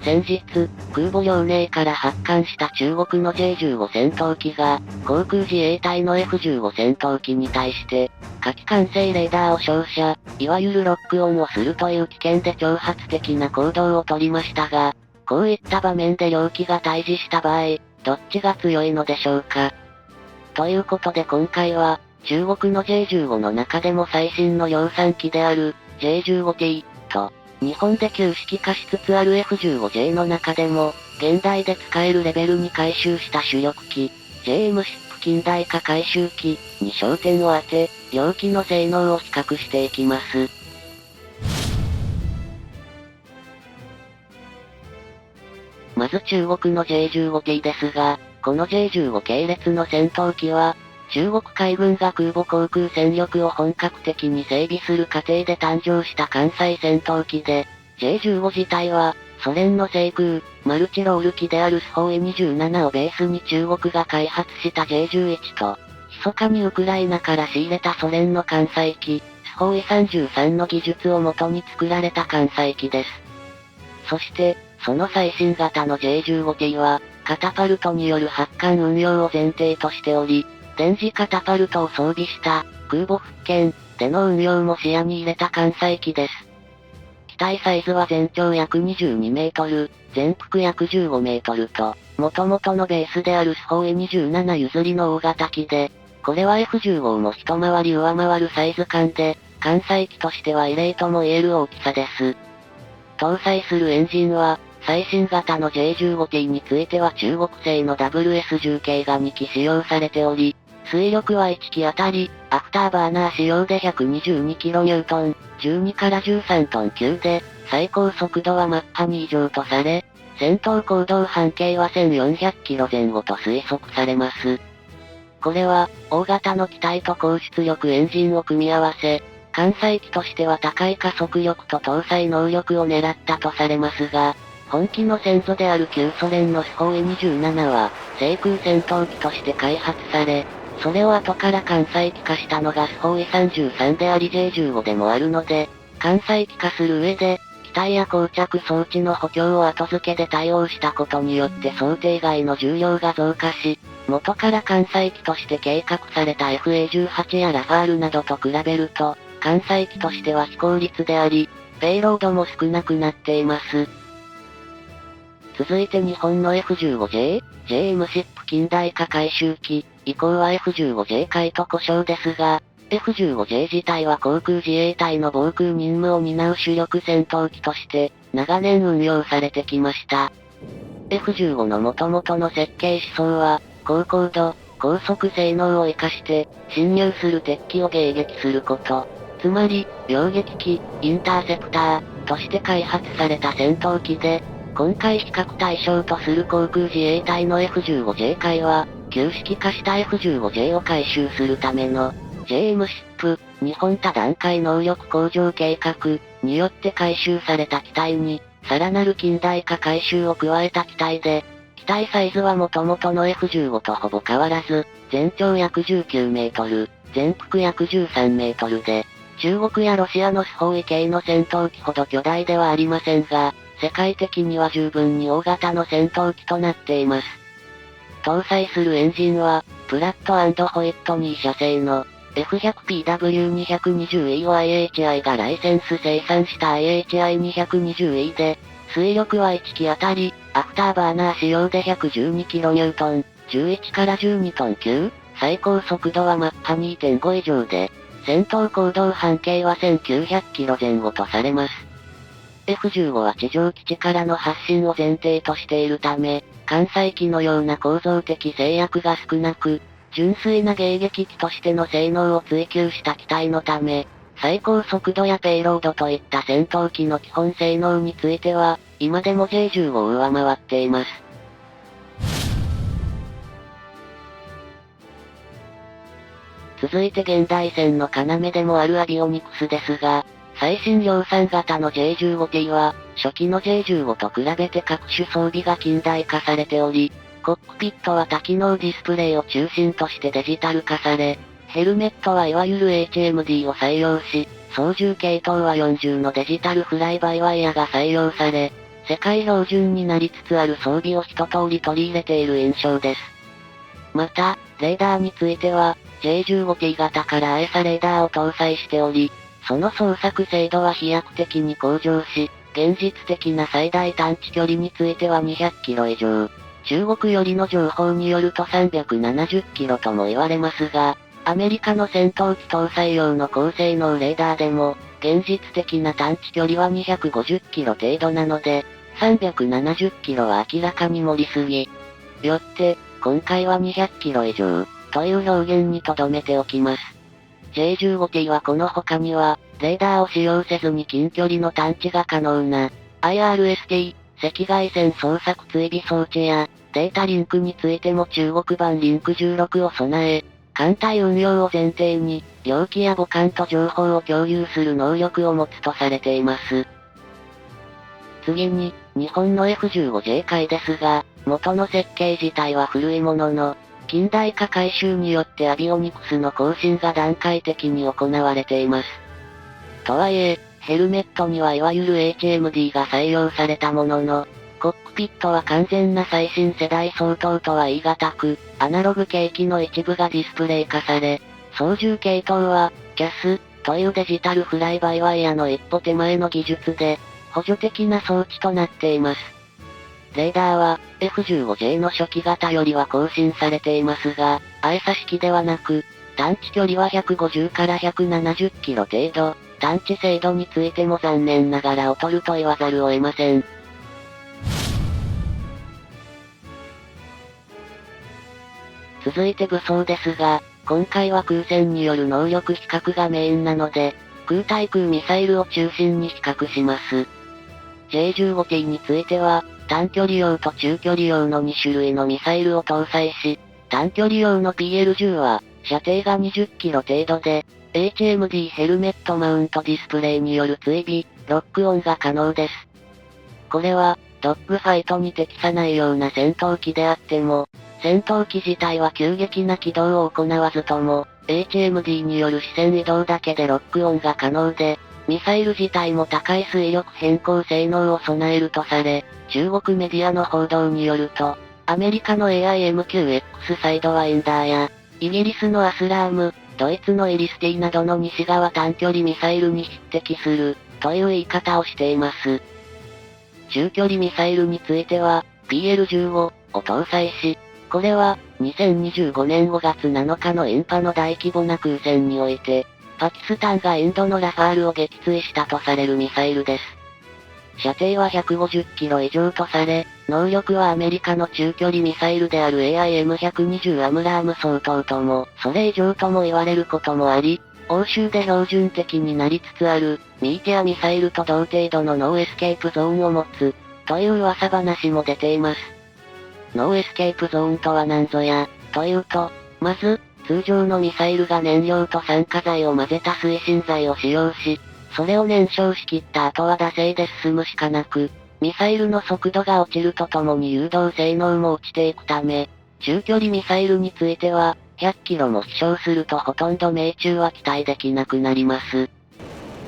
先日、空母遼寧から発艦した中国の J15 戦闘機が、航空自衛隊の F15 戦闘機に対して、火器管制レーダーを照射、いわゆるロックオンをするという危険で挑発的な行動をとりましたが、こういった場面で両機が対峙した場合、どっちが強いのでしょうか。ということで今回は、中国の J15 の中でも最新の量産機である J15T と、日本で旧式化しつつある F15J の中でも、現代で使えるレベルに改修した主力機、JM シップ近代化改修機に焦点を当て、両機の性能を比較していきます。まず中国の J15T ですが、この J15 系列の戦闘機は、中国海軍が空母航空戦力を本格的に整備する過程で誕生した艦載戦闘機で、J15 自体は、ソ連の制空、マルチロール機であるスホーイ27をベースに中国が開発した J11 と、密かにウクライナから仕入れたソ連の艦載機、スホーイ33の技術をもとに作られた艦載機です。そして、その最新型の J15T は、カタパルトによる発艦運用を前提としており、電磁カタパルトを装備した空母福建での運用も視野に入れた艦載機です。機体サイズは全長約22メートル、全幅約15メートルと、元々のベースであるスホーイ27譲りの大型機で、これは F15 をも一回り上回るサイズ感で、艦載機としては異例とも言える大きさです。搭載するエンジンは、最新型の J15T については中国製の WS10 系が2機使用されており、推力は1機あたり、アフターバーナー仕様で 122kN、12から13トン級で、最高速度はマッハ2以上とされ、戦闘行動半径は 1400km 前後と推測されます。これは、大型の機体と高出力エンジンを組み合わせ、艦載機としては高い加速力と搭載能力を狙ったとされますが、本機の先祖である旧ソ連のスホーイ27は、制空戦闘機として開発され、それを後から艦載機化したのがスホーイ33であり J15 でもあるので、艦載機化する上で、機体や膠着装置の補強を後付けで対応したことによって想定外の重量が増加し、元から艦載機として計画された FA18 やラファールなどと比べると、艦載機としては非効率であり、ペイロードも少なくなっています。続いて日本の F15J、JM シップ近代化改修機、以降は F15J 改と呼称ですが、F15J 自体は航空自衛隊の防空任務を担う主力戦闘機として、長年運用されてきました。F15 の元々の設計思想は、高高度、高速性能を活かして、侵入する敵機を迎撃すること。つまり、両撃機、インターセプター、として開発された戦闘機で、今回比較対象とする航空自衛隊の F15J 改は、旧式化した F15J を改修するための、JM シップ、日本多段階能力向上計画、によって改修された機体に、さらなる近代化改修を加えた機体で、機体サイズは元々の F15 とほぼ変わらず、全長約19メートル、全幅約13メートルで、中国やロシアのスホーイ系の戦闘機ほど巨大ではありませんが、世界的には十分に大型の戦闘機となっています。搭載するエンジンは、プラット&ホイットニー社製の F100PW220EYHI がライセンス生産した IHI220E で、推力は1機あたり、アフターバーナー仕様で 112kN、11から12トン級、最高速度はマッハ 2.5 以上で、戦闘行動半径は 1900km 前後とされます。F15 は地上基地からの発進を前提としているため、艦載機のような構造的制約が少なく、純粋な迎撃機としての性能を追求した機体のため、最高速度やペイロードといった戦闘機の基本性能については、今でも J15 を上回っています。続いて現代戦の要でもあるアビオニクスですが、最新量産型の J15T は、初期の J15 と比べて各種装備が近代化されており、コックピットは多機能ディスプレイを中心としてデジタル化され、ヘルメットはいわゆる HMD を採用し、操縦系統は40のデジタルフライバイワイヤが採用され、世界標準になりつつある装備を一通り取り入れている印象です。また、レーダーについては、J15T 型からAESAレーダーを搭載しており、その捜索精度は飛躍的に向上し、現実的な最大探知距離については200キロ以上。中国寄りの情報によると370キロとも言われますが、アメリカの戦闘機搭載用の高性能レーダーでも、現実的な探知距離は250キロ程度なので、370キロは明らかに盛りすぎ。よって、今回は200キロ以上、という表現に留めておきます。J15T はこの他には、レーダーを使用せずに近距離の探知が可能な、IRST、赤外線捜索追尾装置や、データリンクについても中国版リンク16を備え、艦隊運用を前提に、領機や母艦と情報を共有する能力を持つとされています。次に、日本の F15J 海ですが、元の設計自体は古いものの、近代化改修によってアビオニクスの更新が段階的に行われています。とはいえ、ヘルメットにはいわゆる HMD が採用されたものの、コックピットは完全な最新世代相当とは言い難く、アナログ計器の一部がディスプレイ化され、操縦系統は、CAS というデジタルフライバイワイヤの一歩手前の技術で、補助的な装置となっています。レーダーは、F15J の初期型よりは更新されていますが、AESA式ではなく、探知距離は150から170キロ程度、探知精度についても残念ながら劣ると言わざるを得ません。続いて武装ですが、今回は空戦による能力比較がメインなので、空対空ミサイルを中心に比較します。J15T については、短距離用と中距離用の2種類のミサイルを搭載し、短距離用の PL10 は、射程が20キロ程度で、HMD ヘルメットマウントディスプレイによる追尾、ロックオンが可能です。これは、ドッグファイトに適さないような戦闘機であっても、戦闘機自体は急激な軌道を行わずとも、HMD による視線移動だけでロックオンが可能で、ミサイル自体も高い推力変更性能を備えるとされ、中国メディアの報道によると、アメリカの AIM-9X サイドワインダーや、イギリスのアスラーム、ドイツのイリスティなどの西側短距離ミサイルに匹敵する、という言い方をしています。中距離ミサイルについては、PL15 を搭載し、これは、2025年5月7日のインパの大規模な空戦において、パキスタンがインドのラファールを撃墜したとされるミサイルです。射程は150キロ以上とされ、能力はアメリカの中距離ミサイルである AIM-120 アムラーム相当とも、それ以上とも言われることもあり、欧州で標準的になりつつある、ミーティアミサイルと同程度のノーエスケープゾーンを持つ、という噂話も出ています。ノーエスケープゾーンとは何ぞや、というと、まず、通常のミサイルが燃料と酸化剤を混ぜた推進剤を使用し、それを燃焼しきった後は惰性で進むしかなく、ミサイルの速度が落ちるとともに誘導性能も落ちていくため、中距離ミサイルについては、100キロも飛翔するとほとんど命中は期待できなくなります。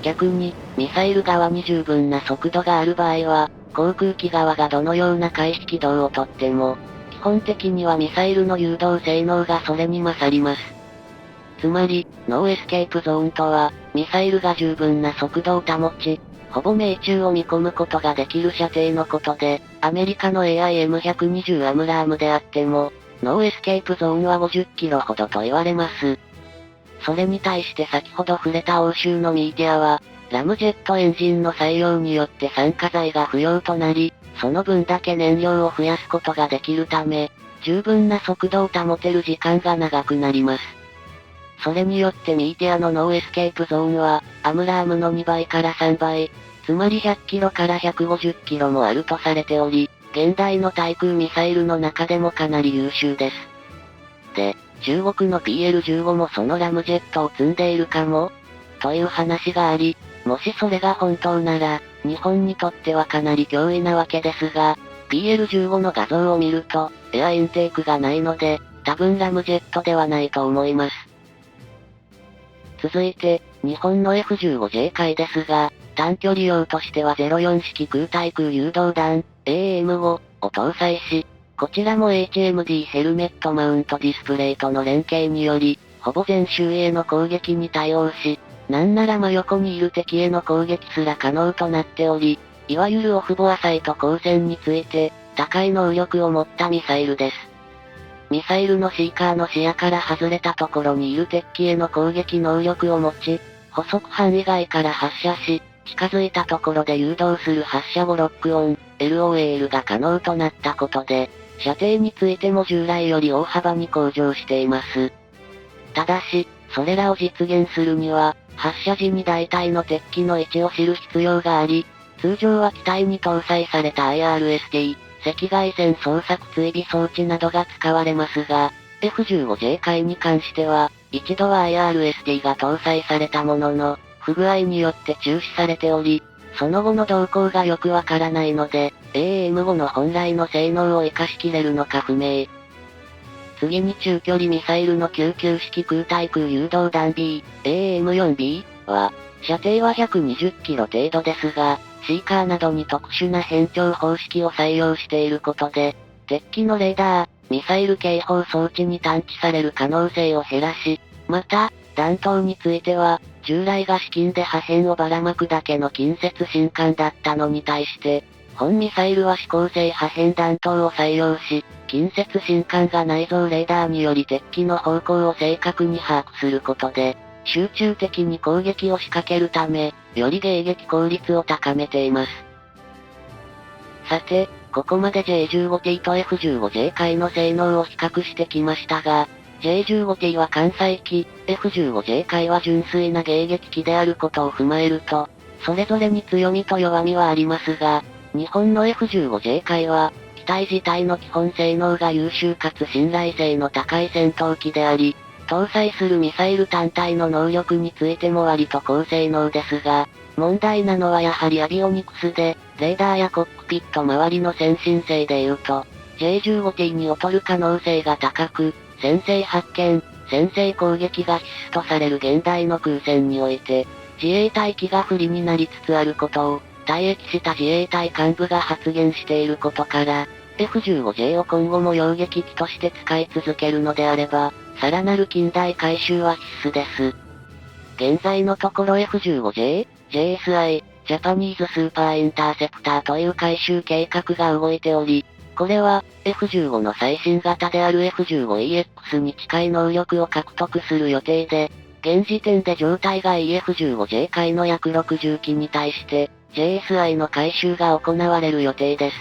逆に、ミサイル側に十分な速度がある場合は、航空機側がどのような回避軌道をとっても、基本的にはミサイルの誘導性能がそれに勝ります。つまり、ノーエスケープゾーンとは、ミサイルが十分な速度を保ち、ほぼ命中を見込むことができる射程のことで、アメリカの AIM-120 アムラームであっても、ノーエスケープゾーンは50キロほどと言われます。それに対して先ほど触れた欧州のミーティアは、ラムジェットエンジンの採用によって酸化剤が不要となり、その分だけ燃料を増やすことができるため、十分な速度を保てる時間が長くなります。それによってミーティアのノーエスケープゾーンは、アムラームの2倍から3倍、つまり100キロから150キロもあるとされており、現代の対空ミサイルの中でもかなり優秀です。で、中国の PL15 もそのラムジェットを積んでいるかもという話があり、もしそれが本当なら、日本にとってはかなり脅威なわけですが、PL15 の画像を見ると、エアインテークがないので、多分ラムジェットではないと思います。続いて、日本の F15J 海ですが、短距離用としては04式空対空誘導弾、AAM5 を搭載し、こちらも HMD ヘルメットマウントディスプレイとの連携により、ほぼ全周囲への攻撃に対応し、なんなら真横にいる敵への攻撃すら可能となっており、いわゆるオフボアサイト光線について、高い能力を持ったミサイルです。ミサイルのシーカーの視野から外れたところにいる敵機への攻撃能力を持ち、捕捉範囲外から発射し、近づいたところで誘導する発射後ロックオン、LOL が可能となったことで、射程についても従来より大幅に向上しています。ただし、それらを実現するには、発射時に大体の敵機の位置を知る必要があり、通常は機体に搭載された IRST、赤外線捜索追尾装置などが使われますが、F15J 回に関しては、一度は IRST が搭載されたものの、不具合によって中止されており、その後の動向がよくわからないので、AAM5 の本来の性能を活かしきれるのか不明。次に中距離ミサイルの99式空対空誘導弾 B、AAM4B は、射程は120キロ程度ですが、シーカーなどに特殊な変調方式を採用していることで、敵機のレーダー、ミサイル警報装置に探知される可能性を減らし、また、弾頭については、従来が至近で破片をばらまくだけの近接進管だったのに対して、本ミサイルは指向性破片弾頭を採用し、近接進管が内蔵レーダーにより敵機の方向を正確に把握することで、集中的に攻撃を仕掛けるため、より迎撃効率を高めています。さて、ここまで J15T と F15J 回の性能を比較してきましたが、J15T は艦載機、F15J 回は純粋な迎撃機であることを踏まえると、それぞれに強みと弱みはありますが、日本の F15J 回は、機体自体の基本性能が優秀かつ信頼性の高い戦闘機であり、搭載するミサイル単体の能力についても割と高性能ですが、問題なのはやはりアビオニクスで、レーダーやコックピット周りの先進性で言うと、J15T に劣る可能性が高く、先制発見、先制攻撃が必須とされる現代の空戦において、自衛隊機が不利になりつつあることを、退役した自衛隊幹部が発言していることから、F15J を今後も擁撃機として使い続けるのであれば、さらなる近代改修は必須です。現在のところ F15J、JSI、ジャパニーズスーパーインターセプターという改修計画が動いており、これは、F15 の最新型である F15EX に近い能力を獲得する予定で、現時点で状態がいい F15J 回の約60機に対して、JSI の改修が行われる予定です。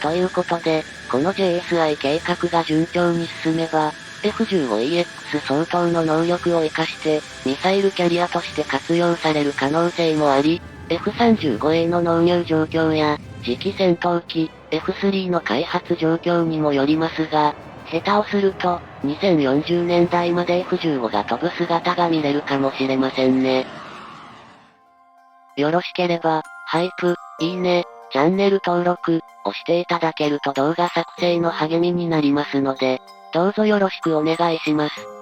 ということで、この JSI 計画が順調に進めば、F15EX 相当の能力を活かして、ミサイルキャリアとして活用される可能性もあり、F35A の納入状況や、次期戦闘機、F3 の開発状況にもよりますが、下手をすると、2040年代まで F15 が飛ぶ姿が見れるかもしれませんね。よろしければ、ハイプ、いいね、チャンネル登録、押していただけると動画作成の励みになりますので、どうぞよろしくお願いします。